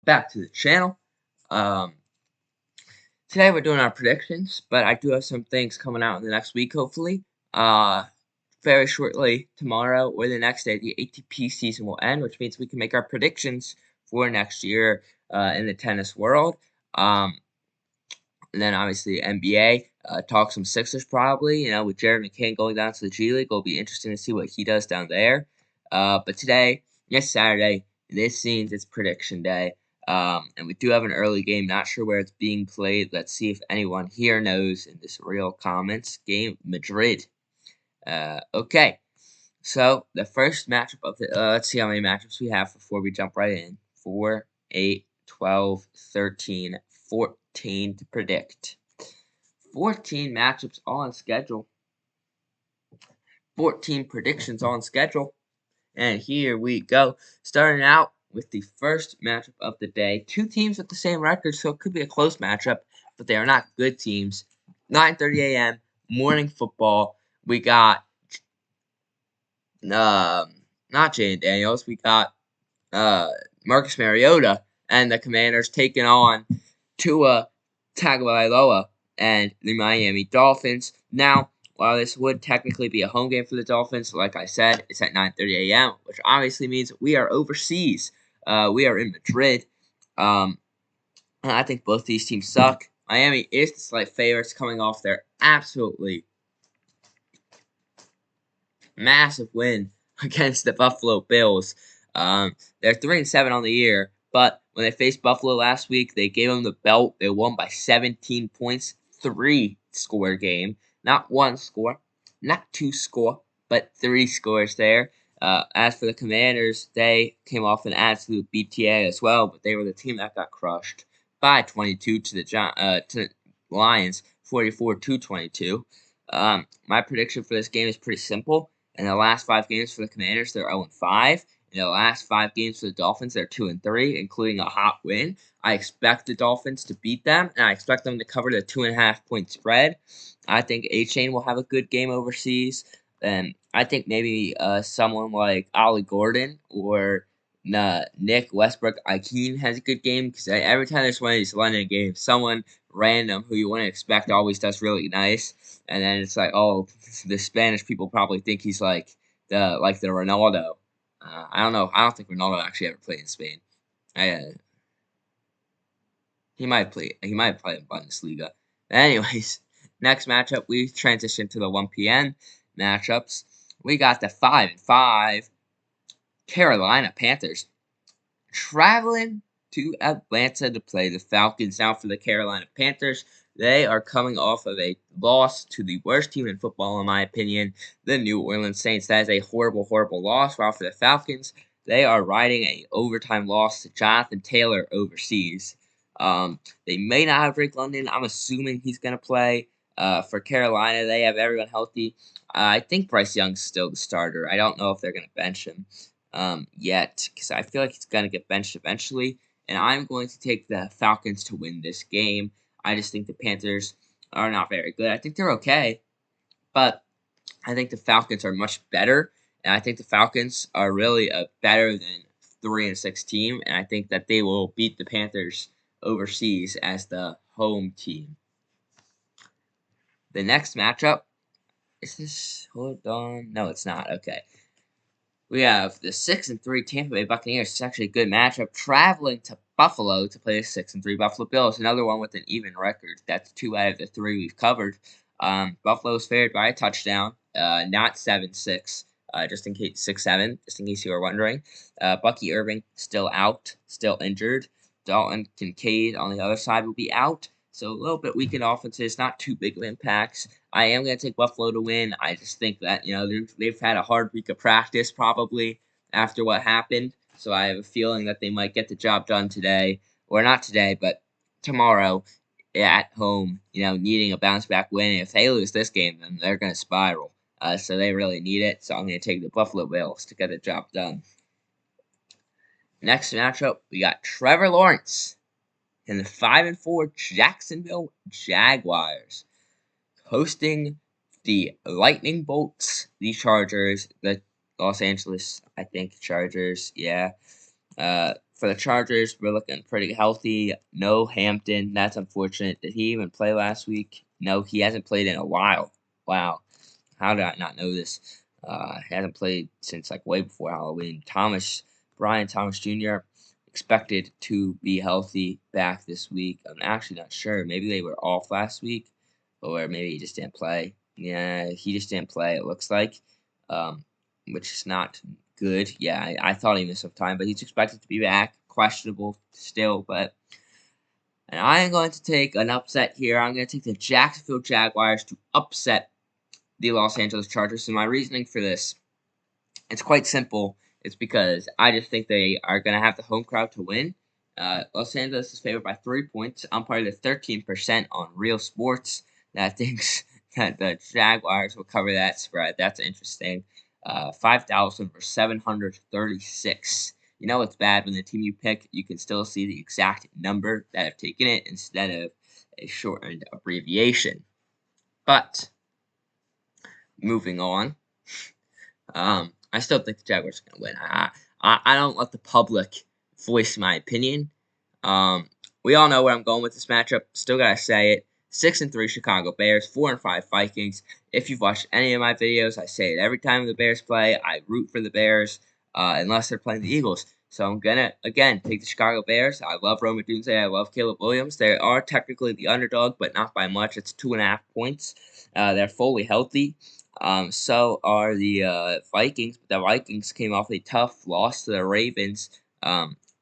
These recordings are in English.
back to the channel. Um, Today we're doing our predictions, but I do have some things coming out in the next week, hopefully. Uh, Very shortly tomorrow or the next day, the ATP season will end, which means we can make our predictions for next year in the tennis world. Um, and then obviously NBA, talk some Sixers probably. With Jared McCain going down to the G League, it'll be interesting to see what he does down there. But today, yes, Saturday, this seems it's prediction day. And we do have an early game. Not sure where it's being played. Let's see if anyone here knows in this real comments. Game Madrid. Okay. So the first matchup of the let's see how many matchups we have before we jump right in. 4, 8, 12, 13, 14 to predict. 14 matchups on schedule. 14 predictions on schedule. And here we go. Starting out with the first matchup of the day. Two teams with the same record, so it could be a close matchup, but they are not good teams. 9:30 a.m. morning football. We got not Jane Daniels. We got Marcus Mariota and the Commanders taking on Tua Tagovailoa and the Miami Dolphins. Now, while this would technically be a home game for the Dolphins, like I said, it's at 9:30 a.m., which obviously means we are overseas. We are in Madrid. And I think both these teams suck. Miami is the slight favorites coming off their absolutely massive win against the Buffalo Bills. They're 3-7 on the year, but when they faced Buffalo last week, they gave them the belt. They won by 17 points, 3-score game, not one score, not two score, but 3 scores there. As for the Commanders, they came off an absolute BTA as well, but they were the team that got crushed by 22 to the Lions, 44-22. My prediction for this game is pretty simple. In the last 5 games for the Commanders, they're 0-5. In the last 5 games for the Dolphins, they're 2-3, including a hot win. I expect the Dolphins to beat them, and I expect them to cover the 2.5-point spread. I think A-Chain will have a good game overseas. And I think maybe someone like Ollie Gordon or Nick Westbrook-Ikhine has a good game, because every time there's one of these London games, someone random who you wouldn't expect always does really nice. And then it's like, oh, the Spanish people probably think he's like the Ronaldo. I don't know. I don't think Ronaldo actually ever played in Spain. Uh, he might play. He might play in Bundesliga. Anyways, next matchup we transition to the 1 p.m. matchups. We got the 5-5 Carolina Panthers traveling to Atlanta to play the Falcons. Now for the Carolina Panthers, they are coming off of a loss to the worst team in football, in my opinion, the New Orleans Saints. That is a horrible, horrible loss. While for the Falcons, they are riding a overtime loss to Jonathan Taylor overseas. They may not have Drake London. I'm assuming he's going to play. For Carolina, they have everyone healthy. I think Bryce Young's still the starter. I don't know if they're going to bench him yet, because I feel like he's going to get benched eventually. And I'm going to take the Falcons to win this game. I just think the Panthers are not very good. I think they're okay, but I think the Falcons are much better. And I think the Falcons are really a better than 3-6 team. And I think that they will beat the Panthers overseas as the home team. The next matchup is this. Hold on. No, it's not. Okay. We have the 6-3 Tampa Bay Buccaneers. It's actually a good matchup. Traveling to Buffalo to play the 6-3 Buffalo Bills. Another one with an even record. That's 2 out of the 3 we've covered. Buffalo is favored by a touchdown, not 7-6. Just in case 6-7. Just in case you were wondering. Bucky Irving still out, still injured. Dalton Kincaid on the other side will be out. So a little bit weakened offenses, not too big of impacts. I am going to take Buffalo to win. I just think that, they've had a hard week of practice probably after what happened. So I have a feeling that they might get the job done today. Or not today, but tomorrow at home, needing a bounce back win. If they lose this game, then they're going to spiral. So they really need it. So I'm going to take the Buffalo Bills to get the job done. Next matchup, we got Trevor Lawrence and the 5-4 Jacksonville Jaguars hosting the Lightning Bolts, the Chargers, the Los Angeles, I think, Chargers, yeah. For the Chargers, we're looking pretty healthy. No Hampton. That's unfortunate. Did he even play last week? No, he hasn't played in a while. Wow. How did I not know this? He hasn't played since like way before Halloween. Brian Thomas Jr. expected to be healthy back this week. I'm actually not sure. Maybe they were off last week, or maybe he just didn't play. Yeah, he just didn't play. It looks like, which is not good. Yeah, I thought he missed some time, but he's expected to be back. Questionable still, but. And I am going to take an upset here. I'm going to take the Jacksonville Jaguars to upset the Los Angeles Chargers. And my reasoning for this, it's quite simple. It's because I just think they are going to have the home crowd to win. Los Angeles is favored by 3 points. I'm part of the 13% on Real Sports that thinks that the Jaguars will cover that spread. That's interesting. 5,000 for 736. You know it's bad when the team you pick, you can still see the exact number that have taken it instead of a shortened abbreviation. But moving on, I still think the Jaguars are going to win. I don't let the public voice my opinion. We all know where I'm going with this matchup. Still gotta say it. 6-3 Chicago Bears, 4-5 Vikings. If you've watched any of my videos, I say it every time the Bears play. I root for the Bears, unless they're playing the Eagles. So I'm gonna again take the Chicago Bears. I love Rome Odunze. I love Caleb Williams. They are technically the underdog, but not by much. It's 2.5 points. They're fully healthy. So are the Vikings. But the Vikings came off a tough loss to the Ravens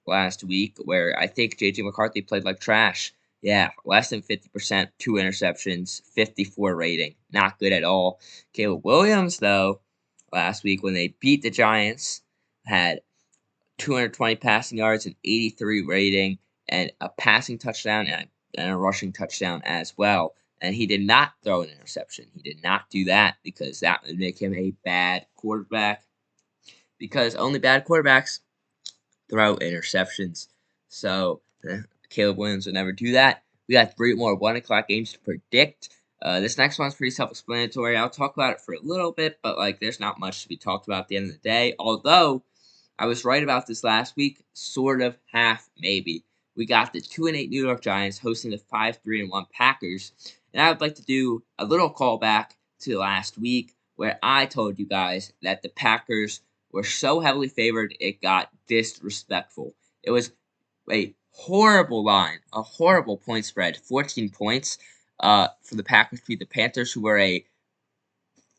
last week, where I think J.J. McCarthy played like trash. Yeah, less than 50%, 2 interceptions, 54 rating. Not good at all. Caleb Williams, though, last week when they beat the Giants, had 220 passing yards and 83 rating, and a passing touchdown and a rushing touchdown as well. And he did not throw an interception. He did not do that because that would make him a bad quarterback. Because only bad quarterbacks throw interceptions. So Caleb Williams would never do that. We got 3 more 1 o'clock games to predict. This next one's pretty self-explanatory. I'll talk about it for a little bit, but there's not much to be talked about at the end of the day. Although I was right about this last week, sort of, half, maybe. We got the 2-8 New York Giants hosting the 5-3-1 Packers. And I would like to do a little callback to last week where I told you guys that the Packers were so heavily favored it got disrespectful. It was a horrible line, a horrible point spread, 14 points for the Packers to beat the Panthers, who were a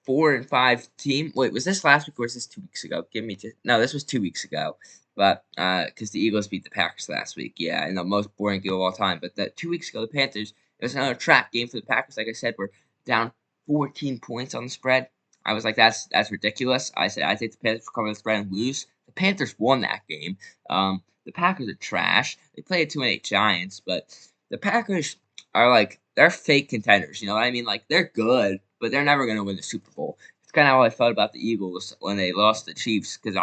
4-5 team. Wait, was this last week or was this 2 weeks ago? No, this was 2 weeks ago. But because the Eagles beat the Packers last week, yeah, in the most boring game of all time. But 2 weeks ago, the Panthers, it was another trap game for the Packers. Like I said, we're down 14 points on the spread. I was like, that's ridiculous. I said I think the Panthers will cover the spread and lose. The Panthers won that game. The Packers are trash. They played 2-8 Giants, but the Packers are they're fake contenders. You know what I mean? They're good, but they're never gonna win the Super Bowl. It's kind of how I felt about the Eagles when they lost the Chiefs, because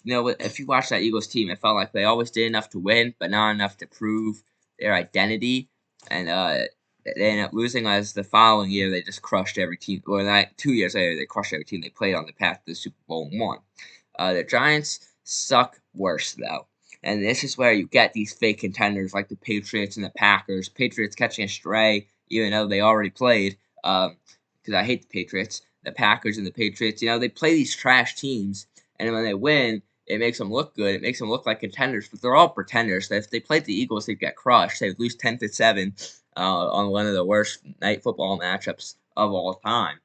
if you watch that Eagles team, it felt like they always did enough to win, but not enough to prove their identity. And they ended up losing as the following year they just crushed every team. Or 2 years later, they crushed every team they played on the path to the Super Bowl and won. The Giants suck worse, though. And this is where you get these fake contenders like the Patriots and the Packers. Patriots catching a stray, even though they already played. Because I hate the Patriots. The Packers and the Patriots, they play these trash teams. And when they win, it makes them look good. It makes them look like contenders. But they're all pretenders. So if they played the Eagles, they'd get crushed. They'd lose 10-7 on one of the worst night football matchups of all time.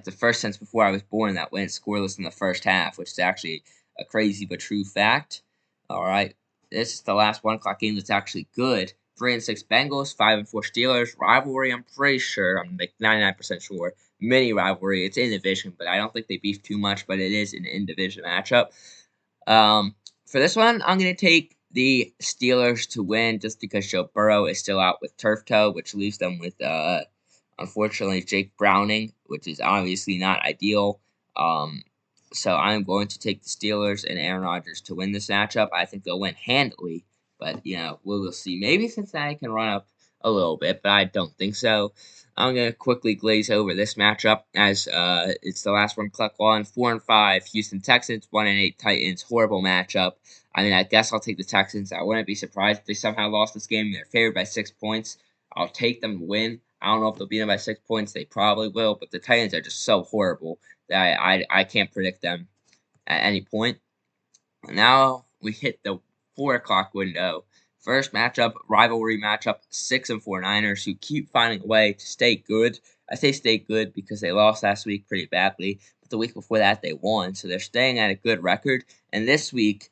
The first since before I was born that went scoreless in the first half, which is actually a crazy but true fact. All right, this is the last 1 o'clock game that's actually good. 3-6 Bengals, 5-4 Steelers. Rivalry, I'm pretty sure. I'm 99% sure. Mini rivalry. It's in division, but I don't think they beef too much. But it is an in division matchup. For this one, I'm gonna take the Steelers to win just because Joe Burrow is still out with turf toe, which leaves them with unfortunately Jake Browning, which is obviously not ideal. So I'm going to take the Steelers and Aaron Rodgers to win this matchup. I think they'll win handily, but we'll see. Maybe Cincinnati can run up a little bit, but I don't think so. I'm gonna quickly glaze over this matchup as it's the last one. Clock on 4-5 Houston Texans, 1-8 Titans. Horrible matchup. I mean, I guess I'll take the Texans. I wouldn't be surprised if they somehow lost this game. They're favored by 6 points. I'll take them to win. I don't know if they'll beat them by 6 points. They probably will, but the Titans are just so horrible that I can't predict them at any point. Now we hit the 4 o'clock window. First matchup, rivalry matchup, 6-4 Niners who keep finding a way to stay good. I say stay good because they lost last week pretty badly, but the week before that they won, so they're staying at a good record. And this week,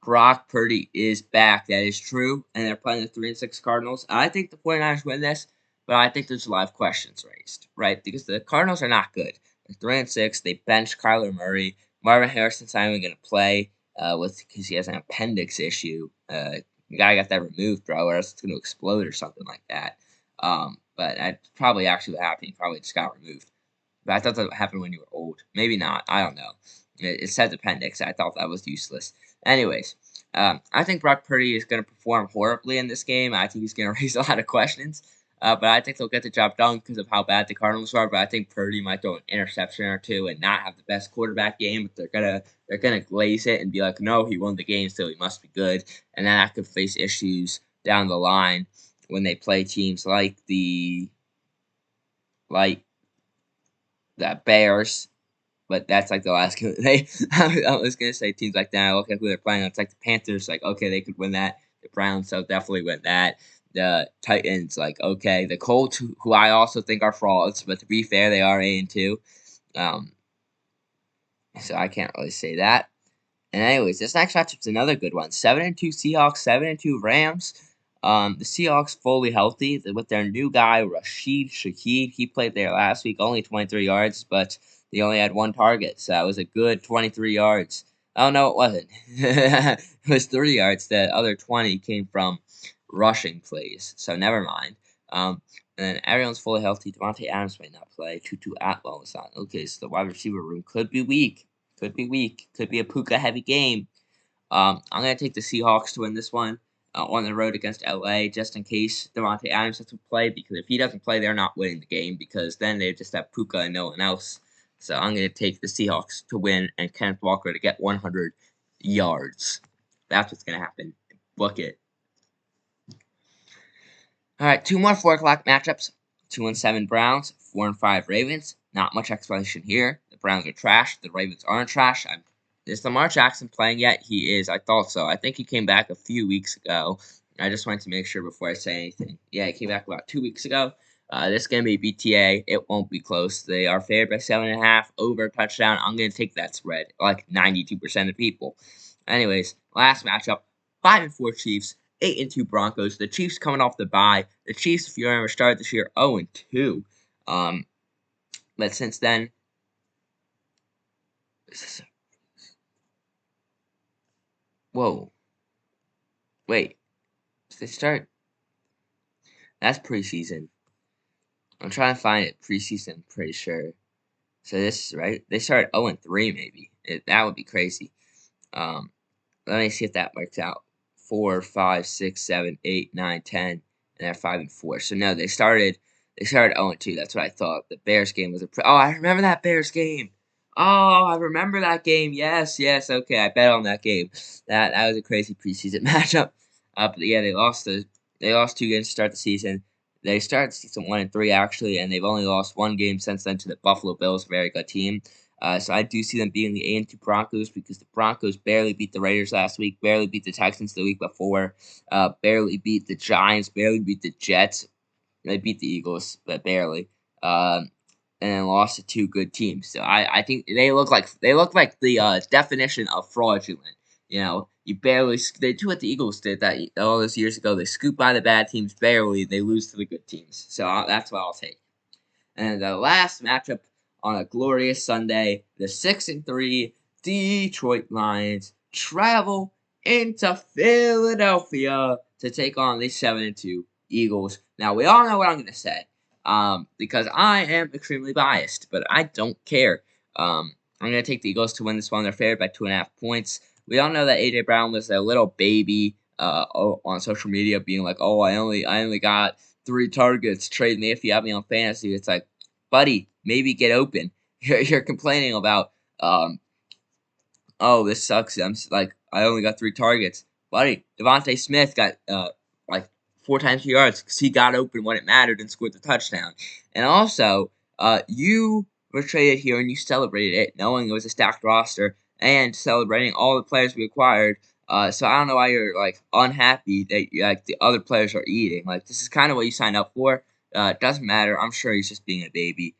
Brock Purdy is back. That is true, and they're playing the 3-6 Cardinals. I think the 49ers win this, but I think there's a lot of questions raised, right? Because the Cardinals are not good. They're 3-6. They benched Kyler Murray. Marvin Harrison's not even going to play because he has an appendix issue. The guy got that removed, bro, or else it's going to explode or something like that. But that's probably actually what happened. He probably just got removed. But I thought that happened when you were old. Maybe not. I don't know. It says appendix. I thought that was useless. Anyways, I think Brock Purdy is going to perform horribly in this game. I think he's going to raise a lot of questions. But I think they'll get the job done because of how bad the Cardinals are. But I think Purdy might throw an interception or two and not have the best quarterback game. But they're gonna glaze it and be like, no, he won the game, so he must be good. And then that could face issues down the line when they play teams like the Bears. But that's like the last game. I was gonna say teams like that. I look at who they're playing. It's like the Panthers. Like, okay, they could win that. The Browns, so definitely win that. The Titans, like, okay. The Colts, who I also think are frauds, but to be fair, they are 8-2. So I can't really say that. And anyways, this next matchup's another good one. 7-2 Seahawks, 7-2 Rams. The Seahawks fully healthy with their new guy Rashid Shaheed. He played there last week, only 23 yards, but he only had one target, so that was a good 23 yards. Oh no, it wasn't. It was 3 yards. The other 20 came from rushing plays, so never mind. And then everyone's fully healthy. Davante Adams might not play. Tutu Atwell is not. Okay, so the wide receiver room could be weak. Could be weak. Could be a Puka heavy game. I'm gonna take the Seahawks to win this one on the road against LA, just in case Davante Adams has to play. Because if he doesn't play, they're not winning the game. Because then they just have Puka and no one else. So I'm gonna take the Seahawks to win and Kenneth Walker to get 100 yards. That's what's gonna happen. Book it. All right, 2 more 4 o'clock matchups. 2-7 Browns, 4-5 Ravens. Not much explanation here. The Browns are trash. The Ravens aren't trash. Is Lamar Jackson playing yet? He is. I thought so. I think he came back a few weeks ago. I just wanted to make sure before I say anything. Yeah, he came back about 2 weeks ago. This is going to be BTA. It won't be close. They are favored by 7.5 over a touchdown. I'm going to take that spread, like 92% of people. Anyways, last matchup, 5-4 Chiefs, 8-2 Broncos. The Chiefs coming off the bye. The Chiefs, if you remember, started this year 0-2. But since then, whoa, wait, they start. That's preseason. I'm trying to find it preseason. I'm pretty sure. So this right. They started 0-3 maybe. That would be crazy. Let me see if that works out. 4, 5, 6, 7, 8, 9, 10, and they're 5-4. So no, they started 0-2. That's what I thought. The Bears game was oh, I remember that Bears game. Oh, I remember that game. Yes. Okay, I bet on that game. That was a crazy preseason matchup. But yeah, they lost 2 games to start the season. They started season 1-3 actually, and they've only lost 1 game since then to the Buffalo Bills, a very good team. So I do see them beating the 8-2 Broncos because the Broncos barely beat the Raiders last week, barely beat the Texans the week before, barely beat the Giants, barely beat the Jets. They beat the Eagles, but barely. And then lost to 2 good teams. So I think they look like the definition of fraudulent. You know, they do what the Eagles did that all those years ago. They scoop by the bad teams barely. They lose to the good teams. So that's what I'll take. And the last matchup on a glorious Sunday, the 6-3 Detroit Lions travel into Philadelphia to take on the 7-2 Eagles. Now we all know what I'm going to say. Because I am extremely biased, but I don't care. I'm going to take the Eagles to win this one. They're favored by 2.5 points. We all know that A.J. Brown was a little baby on social media being like, oh, I only got 3 targets, trade me if you have me on fantasy. It's like, buddy, maybe get open. You're complaining about, oh, this sucks. Like, I only got 3 targets. Buddy, Devontae Smith got, like, 4 times 2 yards because he got open when it mattered and scored the touchdown. And also, you were traded here and you celebrated it knowing it was a stacked roster and celebrating all the players we acquired. So I don't know why you're, like, unhappy that, like, the other players are eating. Like, this is kind of what you signed up for. It doesn't matter. I'm sure he's just being a baby.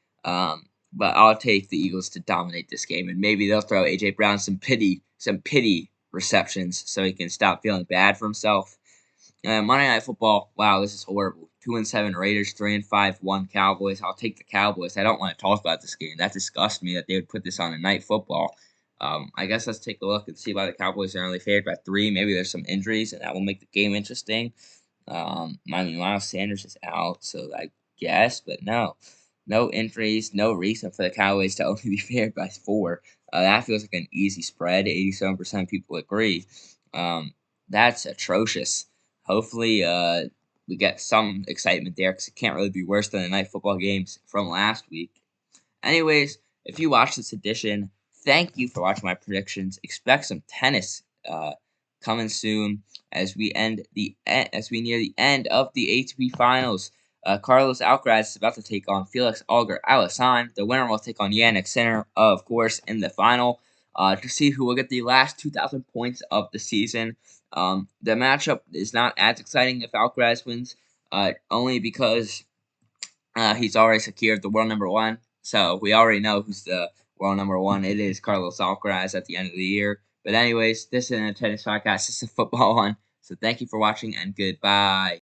But I'll take the Eagles to dominate this game, and maybe they'll throw AJ Brown some pity receptions, so he can stop feeling bad for himself. Monday Night Football. Wow, this is horrible. 2-7 Raiders, 3-5 Cowboys. I'll take the Cowboys. I don't want to talk about this game. That disgusts me that they would put this on a night football. I guess let's take a look and see why the Cowboys are only favored by 3. Maybe there's some injuries, and that will make the game interesting. Miles Sanders is out, so I guess, but no. No injuries, no reason for the Cowboys to only be favored by 4. That feels like an easy spread. 87% of people agree. That's atrocious. Hopefully, we get some excitement there because it can't really be worse than the night football games from last week. Anyways, if you watched this edition, thank you for watching my predictions. Expect some tennis coming soon as we near the end of the ATP Finals. Carlos Alcaraz is about to take on Felix Auger-Aliassime. The winner will take on Jannik Sinner, of course, in the final to see who will get the last 2,000 points of the season. The matchup is not as exciting if Alcaraz wins, only because he's already secured the world number 1. So we already know who's the world number 1. It is Carlos Alcaraz at the end of the year. But anyways, this isn't a tennis podcast. This is a football one. So thank you for watching and goodbye.